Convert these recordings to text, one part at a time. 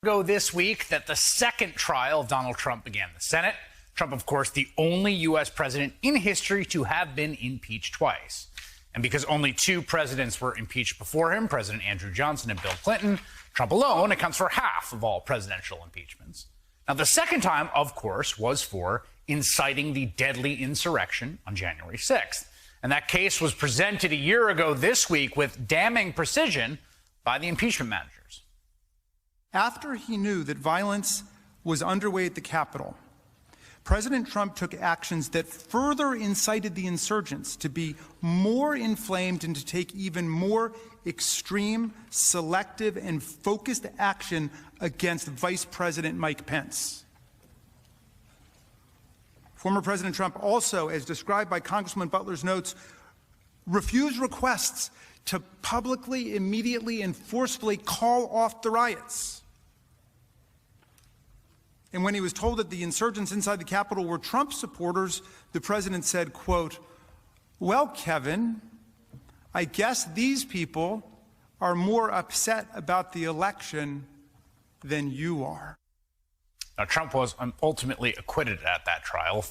Ago this week that the second trial of Donald Trump began in the Senate. Trump, of course, the only U.S. president in history to have been impeached twice. And because only two presidents were impeached before him, President Andrew Johnson and Bill Clinton, Trump alone accounts for half of all presidential impeachments. Now, the second time, of course, was for inciting the deadly insurrection on January 6th. And that case was presented a year ago this week with damning precision by the impeachment managers. After he knew that violence was underway at the Capitol, President Trump took actions that further incited the insurgents to be more inflamed and to take even more extreme, selective, and focused action against Vice President Mike Pence. Former President Trump also, as described by Congressman Butler's notes, refused requests to publicly, immediately, and forcefully call off the riots. And when he was told that the insurgents inside the Capitol were Trump supporters, the president said, quote, "Well, Kevin, I guess these people are more upset about the election than you are." Now, Trump was ultimately acquitted at that trial,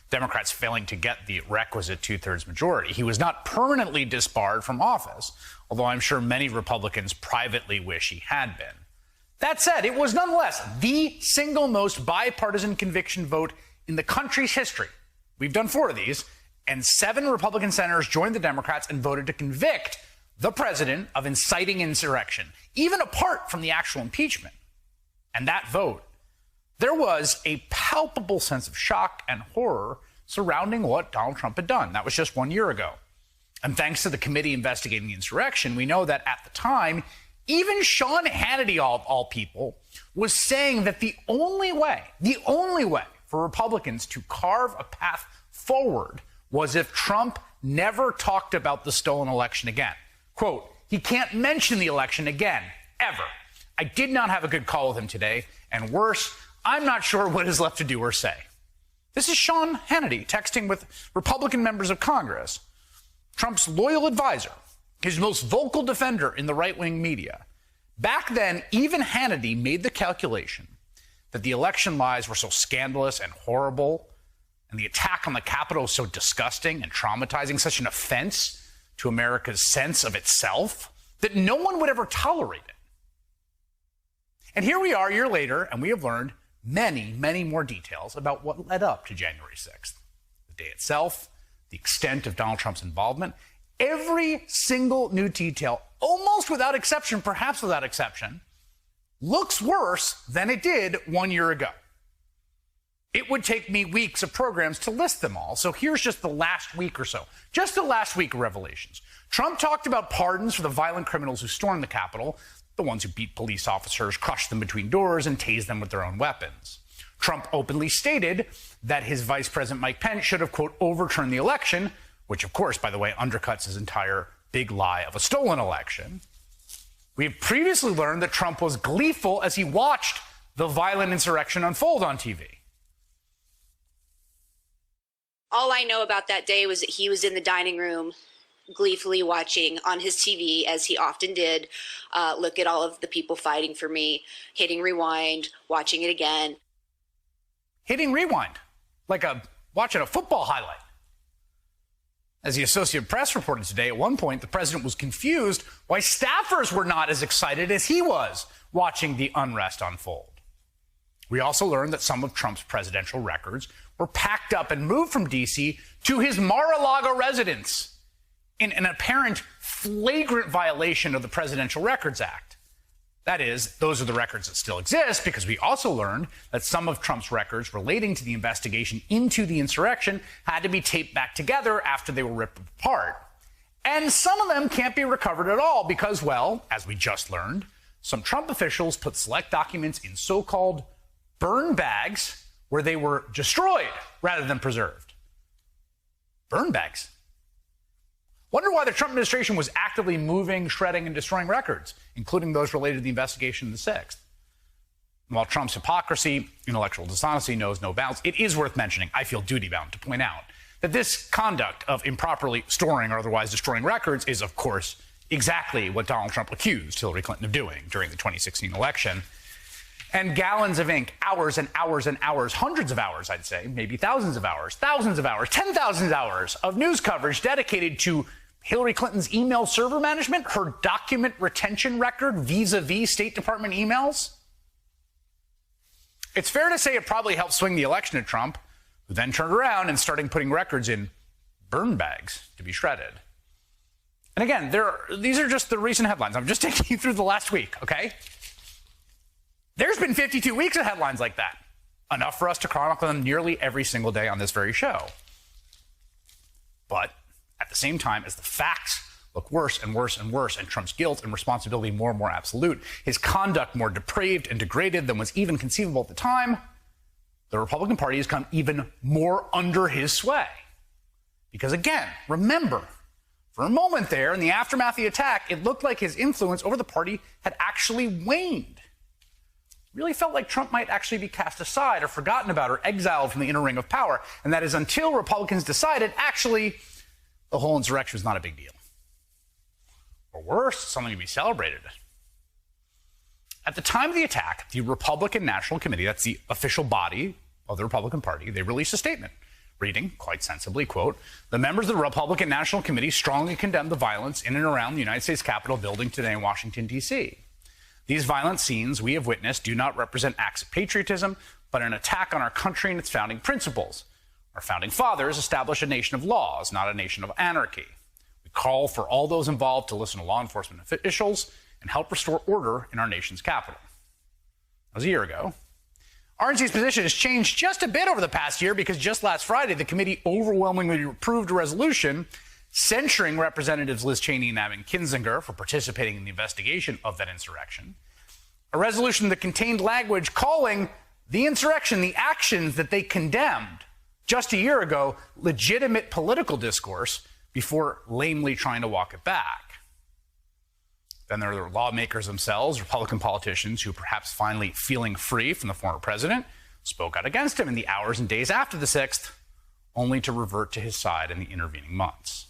Democrats failing to get the requisite two-thirds majority. He was not permanently disbarred from office, although I'm sure many Republicans privately wish he had been. That said, it was nonetheless the single most bipartisan conviction vote in the country's history. We've done 4 of these, and 7 Republican senators joined the Democrats and voted to convict the president of inciting insurrection, even apart from the actual impeachment. And that vote, there was a palpable sense of shock and horror surrounding what Donald Trump had done. That was just 1 year ago. And thanks to the committee investigating the insurrection, we know that at the time, even Sean Hannity, of all people, was saying that the only way for Republicans to carve a path forward was if Trump never talked about the stolen election again. Quote, "He can't mention the election again, ever. I did not have a good call with him today, and worse, I'm not sure what is left to do or say." This is Sean Hannity texting with Republican members of Congress, Trump's loyal advisor, his most vocal defender in the right-wing media. Back then, even Hannity made the calculation that the election lies were so scandalous and horrible, and the attack on the Capitol was so disgusting and traumatizing, such an offense to America's sense of itself, that no one would ever tolerate it. And here we are a year later, and we have learned many, many more details about what led up to January 6th. The day itself, the extent of Donald Trump's involvement. Every single new detail, almost without exception, perhaps without exception, looks worse than it did 1 year ago. It would take me weeks of programs to list them all, so here's just the last week or so. Just the last week of revelations. Trump talked about pardons for the violent criminals who stormed the Capitol, the ones who beat police officers, crushed them between doors, and tased them with their own weapons. Trump openly stated that his Vice President Mike Pence should have, quote, overturned the election, which, of course, by the way, undercuts his entire big lie of a stolen election. We have previously learned that Trump was gleeful as he watched the violent insurrection unfold on TV. All I know about that day was that he was in the dining room gleefully watching on his TV, as he often did, look at all of the people fighting for me, hitting rewind, watching it again. Hitting rewind, like watching a football highlight. As the Associated Press reported today, at one point, the president was confused why staffers were not as excited as he was watching the unrest unfold. We also learned that some of Trump's presidential records were packed up and moved from D.C. to his Mar-a-Lago residence in an apparent flagrant violation of the Presidential Records Act. That is, those are the records that still exist, because we also learned that some of Trump's records relating to the investigation into the insurrection had to be taped back together after they were ripped apart. And some of them can't be recovered at all because, well, as we just learned, some Trump officials put select documents in so-called burn bags where they were destroyed rather than preserved. Burn bags. Wonder why the Trump administration was actively moving, shredding, and destroying records, including those related to the investigation of the 6th. While Trump's hypocrisy, intellectual dishonesty knows no bounds, it is worth mentioning, I feel duty-bound to point out, that this conduct of improperly storing or otherwise destroying records is, of course, exactly what Donald Trump accused Hillary Clinton of doing during the 2016 election. and gallons of ink, hours and hours and hours, hundreds of hours, I'd say, maybe thousands of hours, 10,000 hours of news coverage dedicated to Hillary Clinton's email server management, her document retention record vis-a-vis State Department emails. It's fair to say it probably helped swing the election at Trump, who then turned around and started putting records in burn bags to be shredded. And again, these are just the recent headlines. I'm just taking you through the last week, okay? There's been 52 weeks of headlines like that. Enough for us to chronicle them nearly every single day on this very show. But at the same time, as the facts look worse and worse and worse, and Trump's guilt and responsibility more and more absolute, his conduct more depraved and degraded than was even conceivable at the time, the Republican Party has come even more under his sway. Because again, remember, for a moment there, in the aftermath of the attack, it looked like his influence over the party had actually waned. Really felt like Trump might actually be cast aside or forgotten about or exiled from the inner ring of power. And that is until Republicans decided, actually, the whole insurrection was not a big deal. Or worse, something to be celebrated. At the time of the attack, the Republican National Committee, that's the official body of the Republican Party, they released a statement reading, quite sensibly, quote, "The members of the Republican National Committee strongly condemn the violence in and around the United States Capitol building today in Washington, D.C. These violent scenes we have witnessed do not represent acts of patriotism, but an attack on our country and its founding principles. Our founding fathers established a nation of laws, not a nation of anarchy. We call for all those involved to listen to law enforcement officials and help restore order in our nation's capital." That was a year ago. RNC's position has changed just a bit over the past year because just last Friday, the committee overwhelmingly approved a resolution censuring Representatives Liz Cheney and Adam Kinzinger for participating in the investigation of that insurrection. A resolution that contained language calling the insurrection, the actions that they condemned just a year ago, legitimate political discourse before lamely trying to walk it back. Then there are lawmakers themselves, Republican politicians who, perhaps finally feeling free from the former president, spoke out against him in the hours and days after the 6th, only to revert to his side in the intervening months.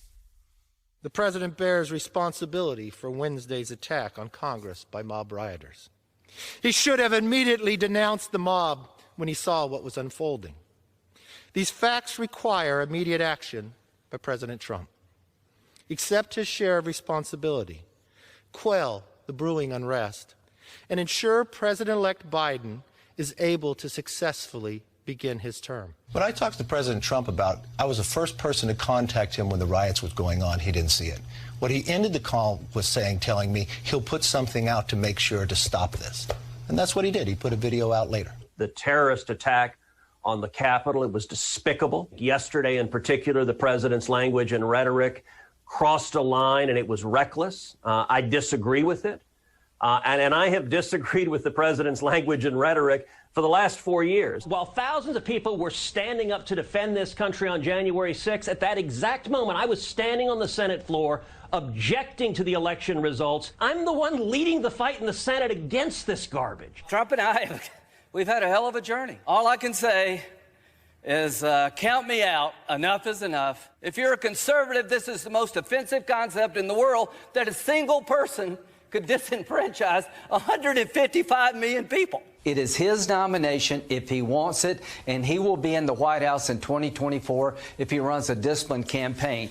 The president bears responsibility for Wednesday's attack on Congress by mob rioters. He should have immediately denounced the mob when he saw what was unfolding. These facts require immediate action by President Trump. Accept his share of responsibility, quell the brewing unrest, and ensure President-elect Biden is able to successfully begin his term. When I talked to President Trump about, I was the first person to contact him when the riots was going on. He didn't see it. What he ended the call was telling me he'll put something out to make sure to stop this. And that's what he did. He put a video out later. The terrorist attack on the Capitol, it was despicable. Yesterday in particular, the president's language and rhetoric crossed a line and it was reckless. I disagree with it. And I have disagreed with the president's language and rhetoric for the last 4 years. While thousands of people were standing up to defend this country on January 6th, at that exact moment, I was standing on the Senate floor objecting to the election results. I'm the one leading the fight in the Senate against this garbage. Trump and I, we've had a hell of a journey. All I can say is count me out. Enough is enough. If you're a conservative, this is the most offensive concept in the world, that a single person could disenfranchise 155 million people. It is his nomination if he wants it, and he will be in the White House in 2024 if he runs a disciplined campaign.